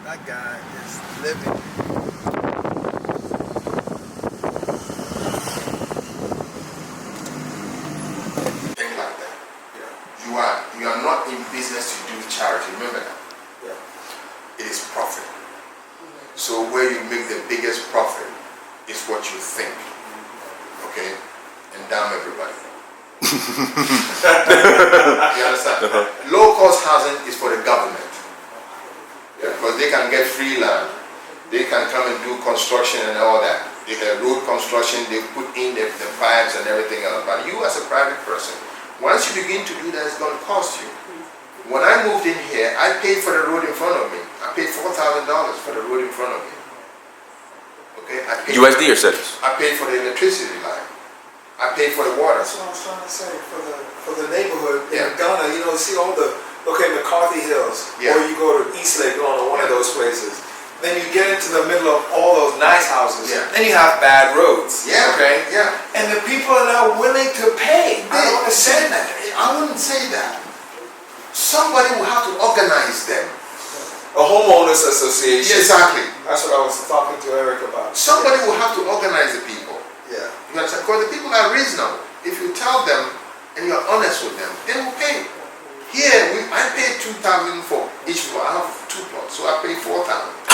That guy is living. Think like that. You are not in business to do charity. Remember that. It is profit. So where you make the biggest profit is what you think. Okay? And damn everybody. You understand? Low cost housing is for the government. Because they can get free land. They can come and do construction and all that. They can road construction, they put in the pipes and everything else. But you as a private person, once you begin to do that, it's going to cost you. When I moved in here, I paid for the road in front of me. I paid $4,000 for the road in front of me. Okay? USD or cedis? I paid for the electricity line. I paid for the water. That's what I was trying to say. For the neighborhood in Yeah. Ghana, you know, see all the McCarthy Hills, Yeah. or you go to Eastlake or one of those places. Then you get into the middle of all those nice houses. Yeah. Then you have bad roads. Yeah. Okay. Yeah. And the people are not willing to pay. I don't understand that. I wouldn't say that. Somebody will have to organize them. A homeowners association. Exactly. That's what I was talking to Eric about. Somebody will have to organize the people. Yeah. You understand? Because the people are reasonable. If you tell them and you're honest with them, they will pay. Here, I paid $2,000 for each plot. I have 2 plots, so I paid $4,000.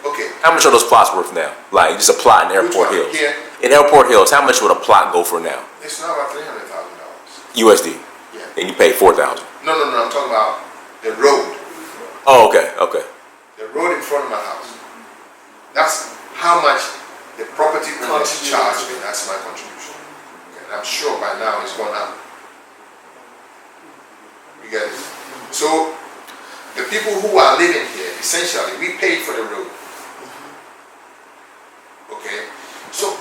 Okay. How much are those plots worth now? Like just a plot in Airport Hills. Here, In Airport Hills, how much would a plot go for now? it's now about $300,000. USD. Yeah. And you paid 4,000. No. I'm talking about the road. Oh, okay. The road in front of my house. That's how much the property owners charge me. That's my contribution. Okay. And I'm sure by now it's gone up. You get it? So the people who are living here, essentially, we paid for the road. Okay? So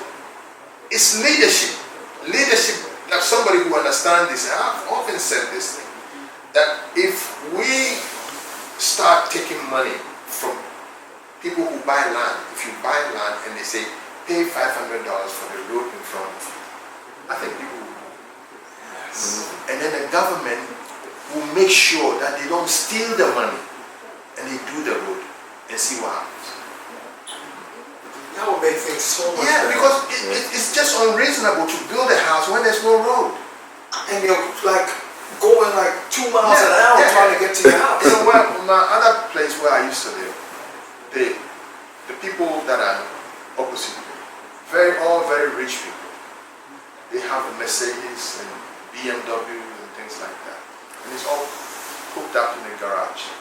it's leadership. Leadership, like somebody who understands this, and I've often said this thing, that if we start taking money from people who buy land, if you buy land and they say, pay $500 for the road in front of you, I think people will. Yes. And then the government will make sure that they don't steal the money and they do the road and see what happens. That would make things so much Yeah, better. because it's just unreasonable to build a house when there's no road. And you're like going like 2 miles an hour trying to get to your house. You know, where my other place where I used to live, the people that are opposite me, all very rich people. They have a Mercedes and BMW and things like that. And it's all hooked up in the garage.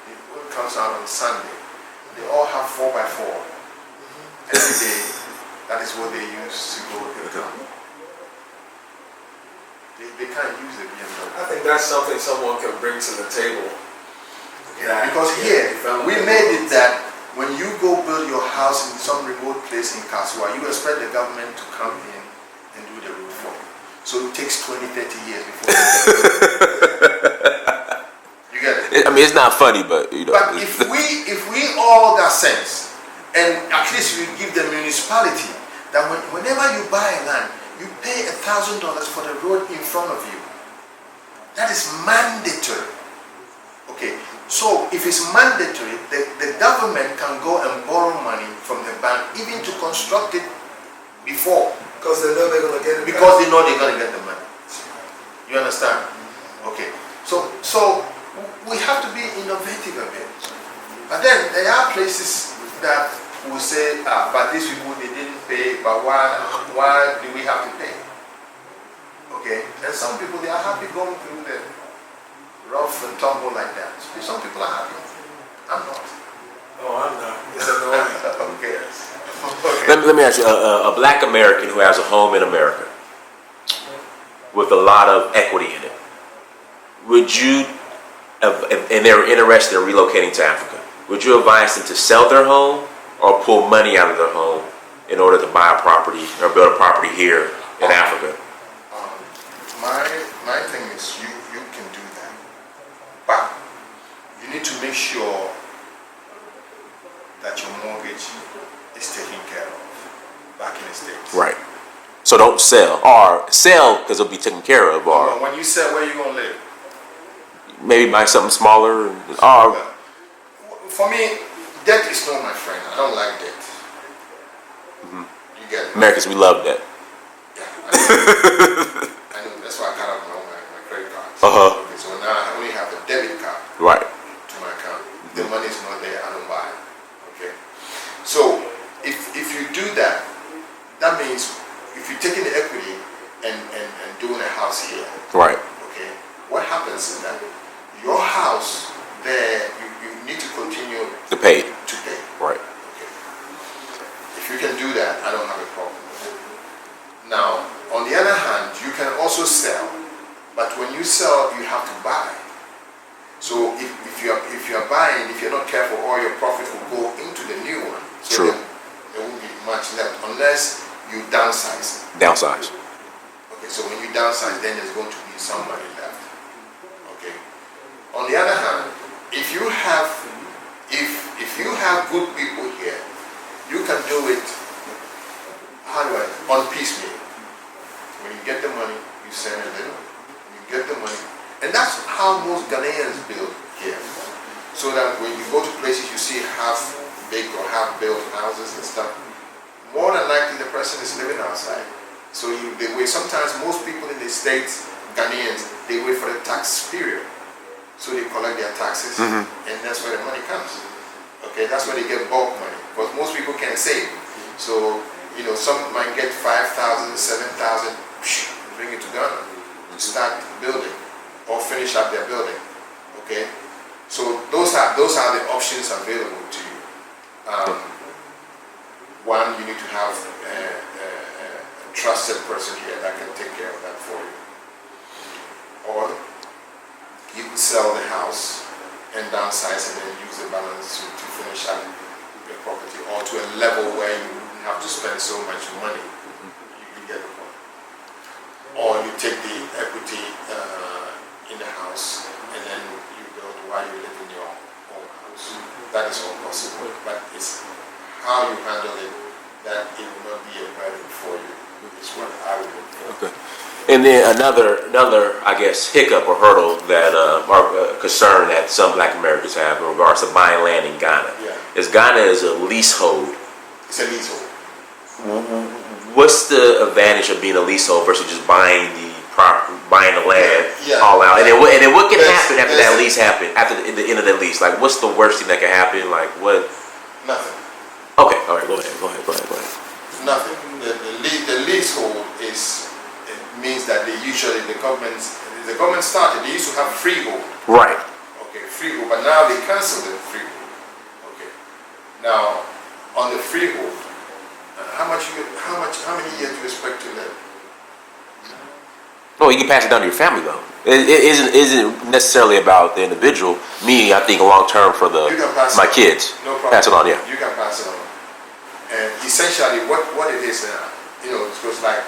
It all comes out on Sunday. They all have 4x4. Every day, that is what they use to go and come. They can't use the BMW. I think that's something someone can bring to the table. Yeah, because here, we made it that when you go build your house in some remote place in Kasua, you expect the government to come in and do the road for you. So it takes 20, 30 years before you get it. You get it? I mean, it's not funny, but you know. But if we all got sense, and at least we give the municipality that whenever you buy a land, you pay $1,000 for the road in front of you. That is mandatory. Okay, so if it's mandatory, the government can go and borrow money from the bank even to construct it before. Because they know they're going to get it. Because they know they're going to get the money. You understand? Okay, so we have to be innovative a bit. But then there are places that will say, but these people, they didn't pay, but why do we have to pay? Okay, and some people, they are happy going through the rough and tumble like that. Some people are happy. I'm not. Oh, I'm not. It's annoying. Okay. Let me ask you, a black American who has a home in America with a lot of equity in it, would you, and they're interested in relocating to Africa, would you advise them to sell their home or pull money out of their home in order to buy a property or build a property here in Africa? My thing is you can do that, but you need to make sure that your mortgage is taken care of back in the States. Right. So don't sell, or sell because it'll be taken care of, or when you sell, where you gonna live? maybe buy something smaller, or For me, debt is not my friend. I don't like debt. You get it? Americans, we love that. Yeah, I know. That's why I cut off my credit cards. Okay, so now I only have a debit card Right. to my account. The money is not there, I don't buy it. Okay. So if you do that, that means if you're taking the equity and doing a house here, Right. okay, what happens is that your house there, you need to continue To pay. to pay. Right. Okay. If you can do that, I don't have a problem with it. Now, on the other hand, you can also sell, but when you sell, you have to buy. So if you are buying, if you're not careful, all your profit will go into the new one. So True. there won't be much left unless you downsize. Downsize. Okay, so when you downsize, then there's going to be some money left. Okay. On the other hand, if you have good people here, you can do it. How do I? On piecemeal. When you get the money, you send a little. You get the money, and that's how most Ghanaians build here. So that when you go to places, you see half big or half built houses and stuff. More than likely, the person is living outside. So they wait. Sometimes most people in the States, Ghanaians, they wait for the tax period. So they collect their taxes, and that's where the money comes. Okay, that's where they get bulk money. Because most people can't save. So, some might get 5,000, 7,000, bring it to Ghana to start building or finish up their building. Okay, so those are the options available to you. One, you need to have a trusted person here that can take care of that for you. Or you could sell the house and downsize and then use the balance to finish up the property, or to a level where you wouldn't have to spend so much money. You get the point. Or you take the equity in the house and then you build while you live in your own house. That is all possible, but it's how you handle it that it will not be a burden for you. Is what I would do. Okay. And then another, I guess, hiccup or hurdle that or concern that some Black Americans have in regards to buying land in Ghana is Ghana is a leasehold. It's a leasehold. What's the advantage of being a leasehold versus just buying the land all out? And then what can happen after that lease happen? After the end of that lease, like what's the worst thing that can happen? Like what? Nothing. Okay. All right. Go ahead. Nothing. The leasehold means that the government started. They used to have freehold. Right. Okay, freehold, but now they canceled the freehold. Okay. Now, on the freehold, how many years do you expect to live? No, you can pass it down to your family though. It isn't necessarily about the individual. Me, I think long term for my kids. No problem. Pass it on, yeah. You can pass it on. And essentially, what it is, because like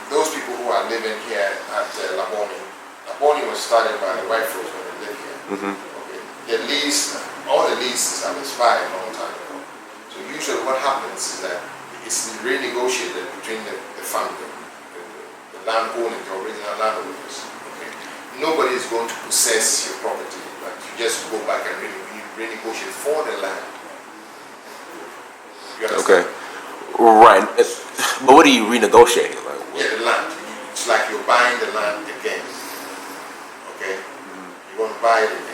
those people who are living here at Laboni was started by the white folks when they lived here. Okay. All the leases have expired a long time ago. So usually what happens is that it's renegotiated between the family, the landowners, the original landowners. Okay. Nobody is going to possess your property, but you just go back and renegotiate for the land. You understand? Okay. Right. But what are you renegotiating? Like, yeah, the land. It's like you're buying the land again. Okay? You want to buy it again.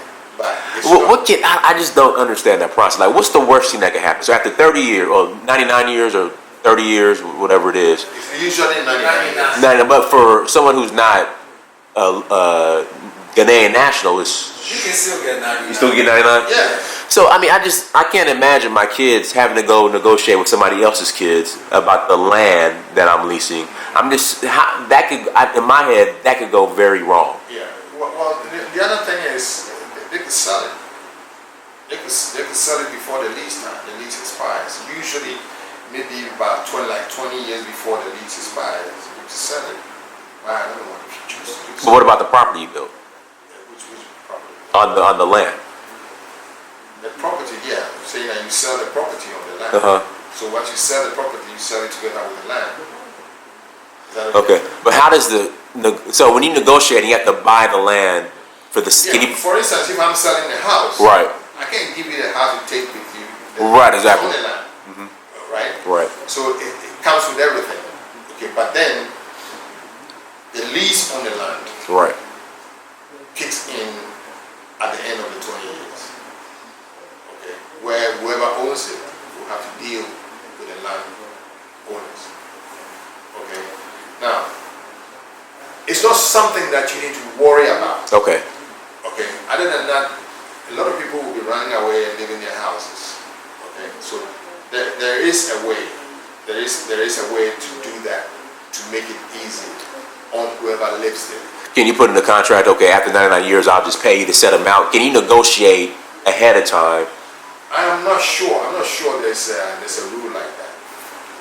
I just don't understand that process. Like, what's the worst thing that can happen? So after 30 years, or 99 years, or 30 years, whatever it is. It's usually 99. But for someone who's not a Ghanaian national, you can still get 99. You still get 99? Yeah. So I can't imagine my kids having to go negotiate with somebody else's kids about the land that I'm leasing. In my head, that could go very wrong. Yeah. Well, the other thing is they could sell it. They could sell it before the lease expires. Usually, maybe about 20 years before the lease expires, you can sell it. I don't know if you choose to do so. But what about the property you built? Which property? On the land. The property, yeah. Saying that you sell the property on the land. So once you sell the property, you sell it together with the land. Is that okay? But how does so when you negotiate, you have to buy the land for the For instance, if I'm selling the house, right? I can't give you the house to take Right, exactly. Own the land, right? Right. So it comes with everything. Okay, but then the lease on the land Right. kicks in at the end of the 20 years. Okay, where whoever owns it will have to deal with the land owners. Okay, now it's not something that you need to worry about. Okay. Okay, other than that, a lot of people will be running away and leaving their houses. Okay, so there is a way. There is a way to do that, to make it easy on whoever lives there. Can you put in the contract, okay, after 99 years, I'll just pay you the set amount? Can you negotiate ahead of time? I'm not sure. I'm not sure there's a rule like that.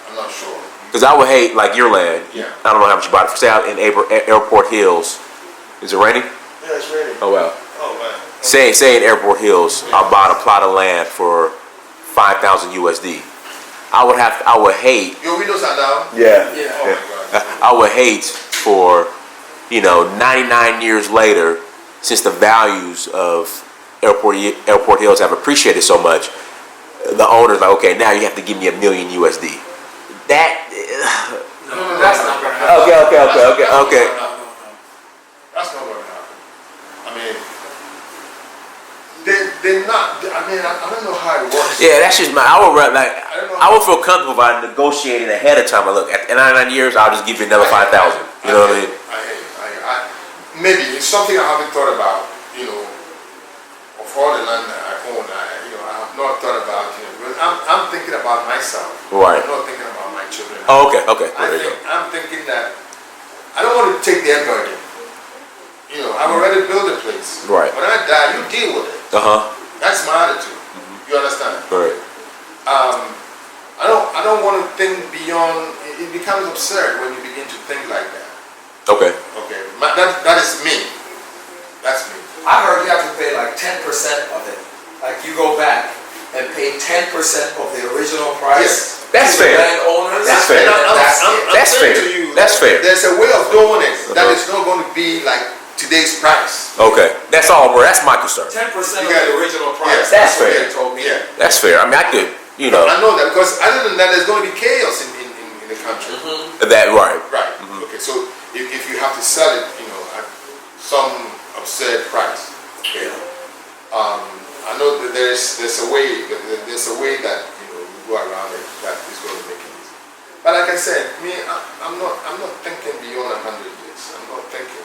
I'm not sure. Because I would hate, like your land. Yeah. I don't know how much you bought it for sale in Airport Hills. Is it raining? Yeah, it's raining. Oh, wow. Oh man. Say in Airport Hills, I bought a plot of land for 5,000 USD. I would hate. Your windows are down. Yeah. Yeah. Oh my God. I would hate for, 99 years later, since the values of Airport Hills have appreciated so much, the owner's like, okay, now you have to give me $1 million USD. That. No, that's not gonna happen. Okay. That's not going to happen. I mean, they're not. I mean, I don't know how it works. Yeah, that's just I would feel comfortable by negotiating ahead of time. Look, at 99 years, I'll just give you another 5,000. You know what I mean? Maybe it's something I haven't thought about. Of all the land that I own, I have not thought about. Because I'm thinking about myself. Right. I'm not thinking about my children. Oh, okay. There you go. I'm thinking that I don't want to take their burden. I've already built a place. Right. When I die, you deal with it. That's my attitude. You understand? Right. I don't want to think beyond. It becomes absurd when you begin to think like that. Okay. Okay. That is me. That's me. I heard you have to pay like 10% of it. Like you go back and pay 10% of the original price. That's to the fair. landowners. That's fair. That's fair. To you That's fair. There's a way of doing it that is not going to be like today's price. Okay. That's all. That's my concern. 10% of got the it. original price. Yeah, that's what fair. they told me. Yeah. That's fair. I mean, I could, I know that because other than that, there's going to be chaos in the country. That right. Right. Okay. So if you have to sell it, at some absurd price. Okay. I know that there's a way that we go around it that is going to make it easy. But like I said, I'm not thinking beyond 100 years. I'm not thinking.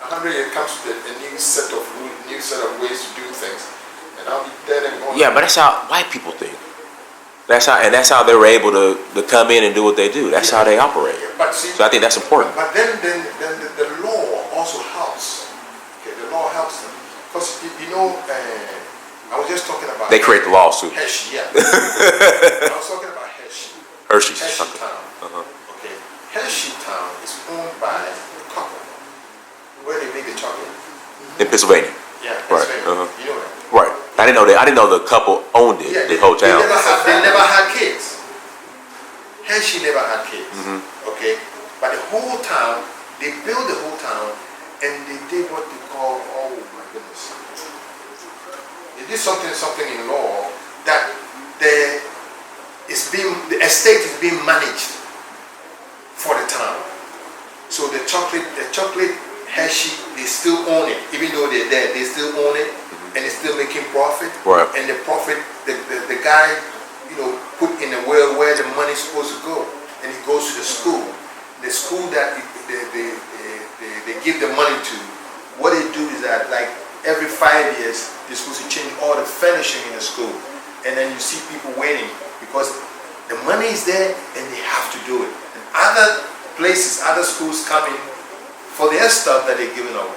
100 years comes with a new set of rules, new set of ways to do things, and I'll be dead and gone. Yeah, but that's how white people think. That's how they were able to come in and do what they do. That's how they operate. Yeah, but see, So I think that's important. But then the law also helps. Okay, the law helps them because I was just talking about. They create the laws too. Hershey, yeah. I was talking about Hershey. Hershey's. Hershey Town. Okay, Hershey Town is owned by a couple where they make the chocolate. In Pennsylvania. Yeah, Right. Pennsylvania. You know that. Right. I didn't know that. I didn't know the couple owned it. Yeah, The whole town. They never had kids. Hershey never had kids. Okay, but the whole town, they built the whole town, and they did what they call, oh my goodness, they did something in law that the estate is being managed for the town. So the chocolate Hershey, they still own it, even though they're dead, they still own it, and they're still making profit. Right. And the profit, the guy, put in a will where the money's supposed to go, and he goes to the school. The school that they give the money to, what they do is that like every 5 years they're supposed to change all the furnishing in the school, and then you see people waiting because the money is there and they have to do it. And other places, other schools come in for their stuff that they're giving away.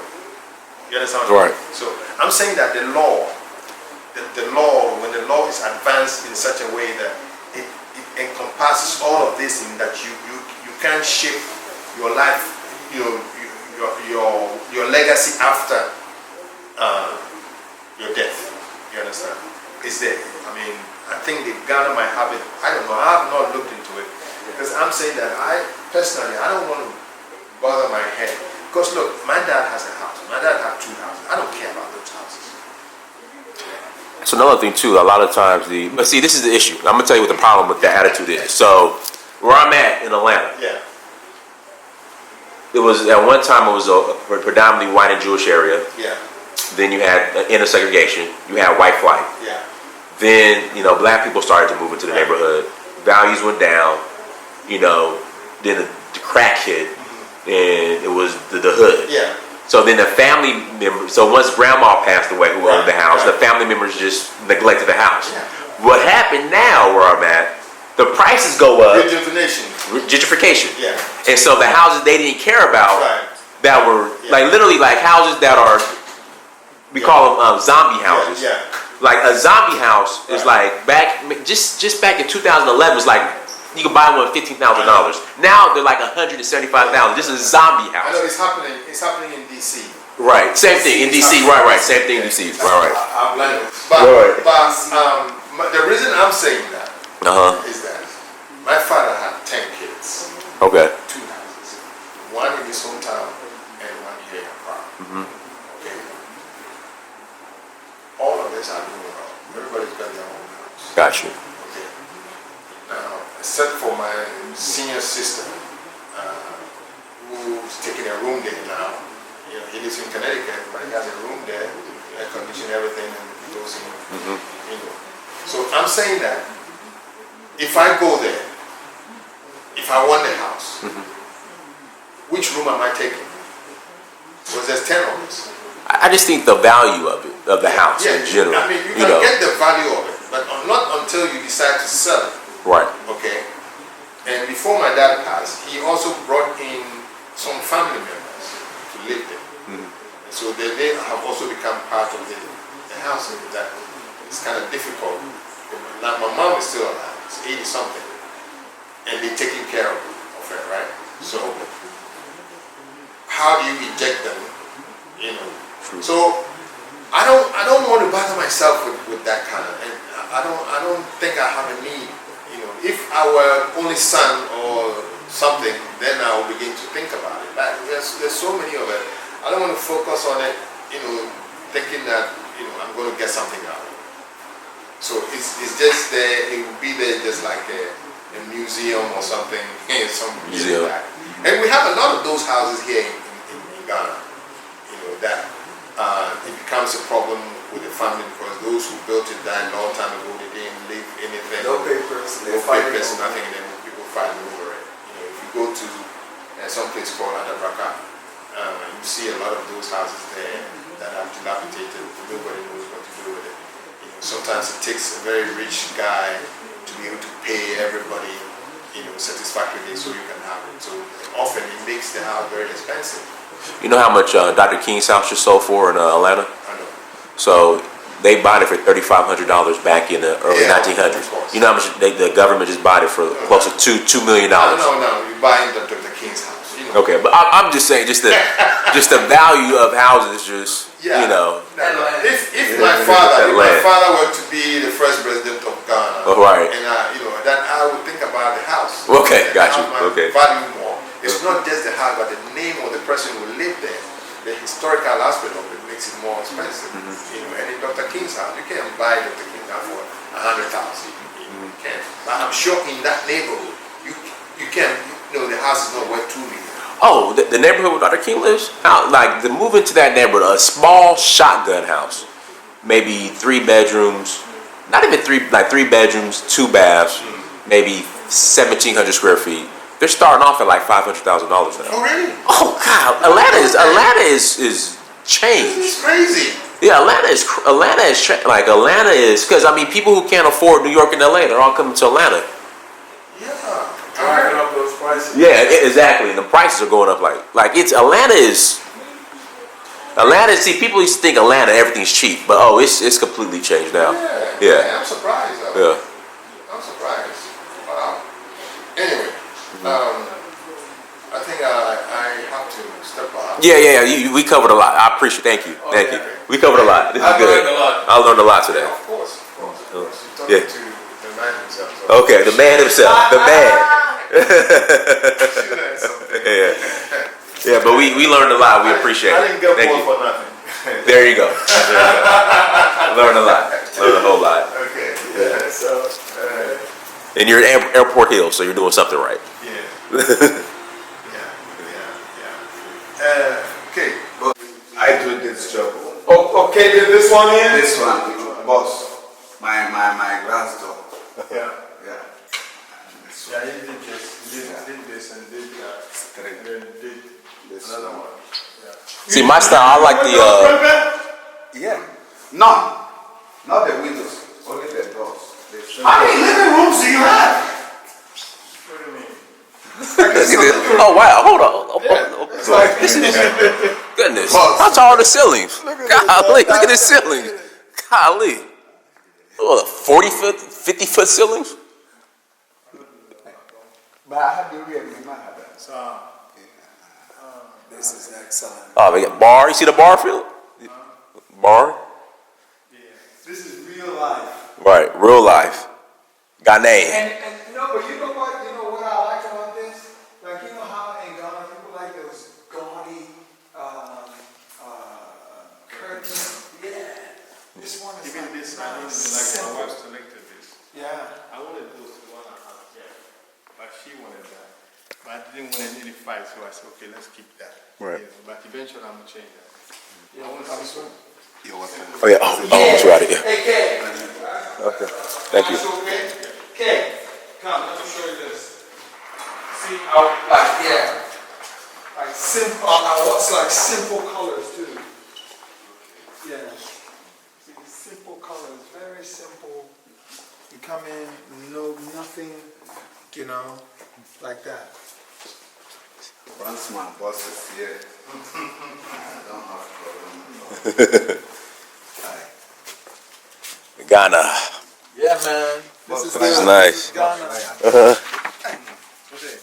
You understand? Right. So I'm saying that the law, when the law is advanced in such a way that it encompasses all of this, in that you can't shape your life, your legacy after your death. You understand? It's there. I mean, I think the Ghana might have it. I don't know. I have not looked into it because I'm saying that I don't want to bother my head. Because look, my dad has a house. My dad had 2 houses. I don't care about those houses. That's another thing too. A lot of times but see, this is the issue. I'm gonna tell you what the problem with the attitude is. So where I'm at in Atlanta, Yeah. it was at one time it was a predominantly white and Jewish area. Yeah. Then you had inner segregation. You had white flight. Yeah. Then black people started to move into the neighborhood. Values went down. Then the crack hit, and it was the hood. Yeah. So then the family members, so once grandma passed away who owned the house, the family members just neglected the house. Yeah. What happened now where I'm at, the prices go up. Rejuvenation. Gentrification. Yeah. And so the houses they didn't care about Right. that were like literally like houses that are, we call them zombie houses. Yeah. Like a zombie house is like just back in 2011 was like, you could buy one $15,000. Now they're like $175,000. This is a zombie I house. know it's happening. It's happening in DC. Right, same thing in DC. Right, same thing in DC. Right. I'm blind. But the reason I'm saying that is that my father had 10 kids, Okay. 2 houses, one in his hometown and one here in Accra. Okay. All of this are doing well. Everybody's got their own house. Got you. Okay. Now, except for my senior sister, who's taking a room there now. He lives in Connecticut, but he has a room there, air condition, everything, and he goes in. So I'm saying that if I go there, if I want the house, which room am I taking? Because there's 10 of us. I just think the value of it, of the house in general. I mean, you can get the value of it, but not until you decide to sell it. Right. Okay. And before my dad passed, he also brought in some family members to live there. So they have also become part of the house. That it's kind of difficult. Now my mom is still alive. It's 80 something, and they're taking care of her, right? So how do you eject them? True. So I don't want to bother myself with that kind of. And I don't think I have a need. If I were only son or something, then I will begin to think about it. But there's so many of it. I don't want to focus on it, thinking that I'm going to get something out of it. So it's just there. It will be there just like a museum or something. Some museum. And we have a lot of those houses here in Ghana. That it becomes a problem with the family because those who built it died a long time ago. They didn't leave anything. No papers. No papers, nothing, and then people fighting over it. If you go to some place called Adabraka, you see a lot of those houses there that are dilapidated. Nobody knows what to do with it. Sometimes it takes a very rich guy to be able to pay everybody, satisfactorily so you can have it. So often it makes the house very expensive. You know how much Dr. King's house just sold for in Atlanta? I know. So they bought it for $3,500 back in the early 1900s. You know how much the government just bought it for close to $2 million. No, you're buying Dr. King's house. Okay, but I'm just saying, just the value of houses, just If my father were to be the first president of Ghana, and then I would think about the house. Okay, got you. Okay. Value more. It's not just the house, but the name of the person who lived there. The historical aspect of it makes it more expensive. And in Dr. King's house, you can't buy Dr. King's house for $100,000. You can't. But I'm sure in that neighborhood, you can. The house is not worth $2 million. Oh, the neighborhood where Dr. King lives? Like, the move into that neighborhood, a small shotgun house, maybe 3 bedrooms, not even 3 bedrooms, 2 baths, maybe 1,700 square feet. They're starting off at like $500,000 now. Oh, really? Oh, God. Atlanta is changed. It's crazy. Yeah, Atlanta is, because, people who can't afford New York and LA, they're all coming to Atlanta. Yeah. Driving up those prices. Yeah, exactly. And the prices are going up Atlanta is, see, people used to think Atlanta, everything's cheap, but it's completely changed now. Yeah. I'm surprised. Yeah. I'm surprised. Wow. Anyway, I think I have to step out. Yeah. We covered a lot. I appreciate. Thank you. We covered a lot. This is good. Learned a lot. I learned a lot today. Of course. You're talking Yeah. to the man himself. So Okay, the man himself, the man. Yeah, but we learned a lot. We appreciate it. I didn't get Thank more you. for nothing. There you go. Learned a lot. Learn a whole lot. Okay. Yeah, so, And you're in Airport Hill, so you're doing something right. Yeah. Okay. I do this job. oh, okay, did this one in? This one, boss. My glass door. Yeah. Yeah. Yeah, he did this. He did this and did that. Correct. And then did This another one. one. Yeah. See, my style, I like the. Yeah. No. Not the windows. Only the doors. How many living rooms do you have? What do you mean? Look at this. Oh wow! Hold on. This is goodness. How tall are the ceilings? Golly, look at the ceiling. Golly. Oh, 40-foot, 50-foot ceilings. But I have the real man. This is excellent. Oh, they got bar. You see the bar, Phil? Bar. Yeah. This is real life. Right, real life. Ghanaian. And but you know what I like about this? Like, you know how in Ghana people like those gaudy curtains? Yeah. This one is Even like, this, I nice, wanted, like my simple. wife selected this. Yeah. I wanted those one I have here, but she wanted that. But I didn't want any fight, so I said, okay, let's keep that. Right. Yeah, but eventually I'm gonna change that. You want to come soon? You're welcome. Oh yeah. Oh, that's right. Yeah. Hey, Kay. Okay. Thank you. Kay, come, let me show you this. See, like simple, I want like simple colors too. Yeah. See, simple colors, very simple. You come in, no, nothing, like that. Once my boss is here, I don't have problem. Ghana. Yeah, man. This is This is nice. Ghana. Okay.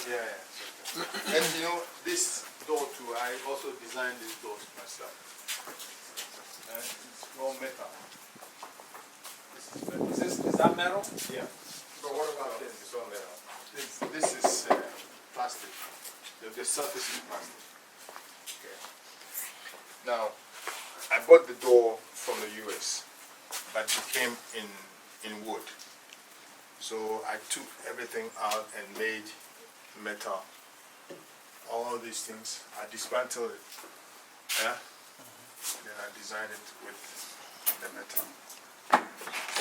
Yeah. And you know, this door too, I also designed these doors myself. It's all metal. This is Is that metal? yeah. But what about this? It's all metal. This is plastic. The surface is plastic. Okay. Now, I bought the door from the US, but it came in wood. So I took everything out and made metal. All these things, I dismantled it. Yeah. Then I designed it with the metal.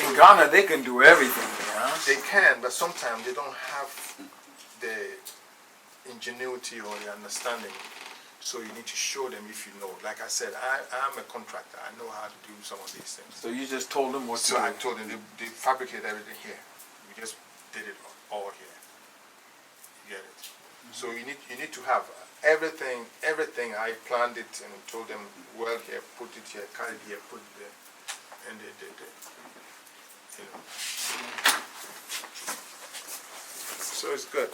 In Ghana, they can do everything, huh? They can, but sometimes they don't have the ingenuity or the understanding. So you need to show them if you know. Like I said, I'm a contractor. I know how to do some of these things. So you just told them what So to I do. told them they fabricate everything here. We just did it all here. You get it? So you need to have everything. I planned it and told them, well, here, put it here, cut it here, put it there, and they did it. You know. So it's good.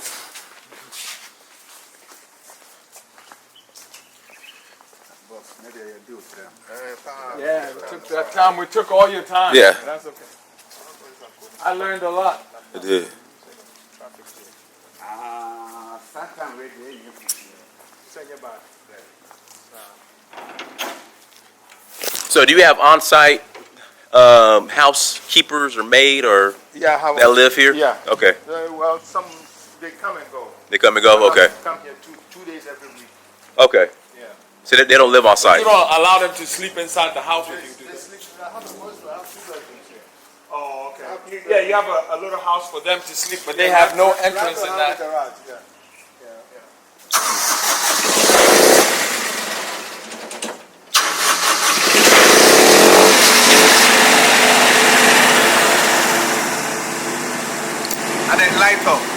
Boss, maybe I do it them. Yeah, it took that time. We took all your time. Yeah. That's okay. I learned a lot. I did. Sometimes we do it. So, do you have on-site housekeepers or maid or Yeah, how that live here? Yeah. Okay. Well, some they come and go. They come and go. Okay. Come here two days every week. Okay. Yeah. So they don't live on site. You don't allow them to sleep inside the house with you, do They they? sleep. I have two bedrooms here. Oh, okay. Yeah, you have a little house for them to sleep, but they have no entrance in that. Garage, yeah. And then light up.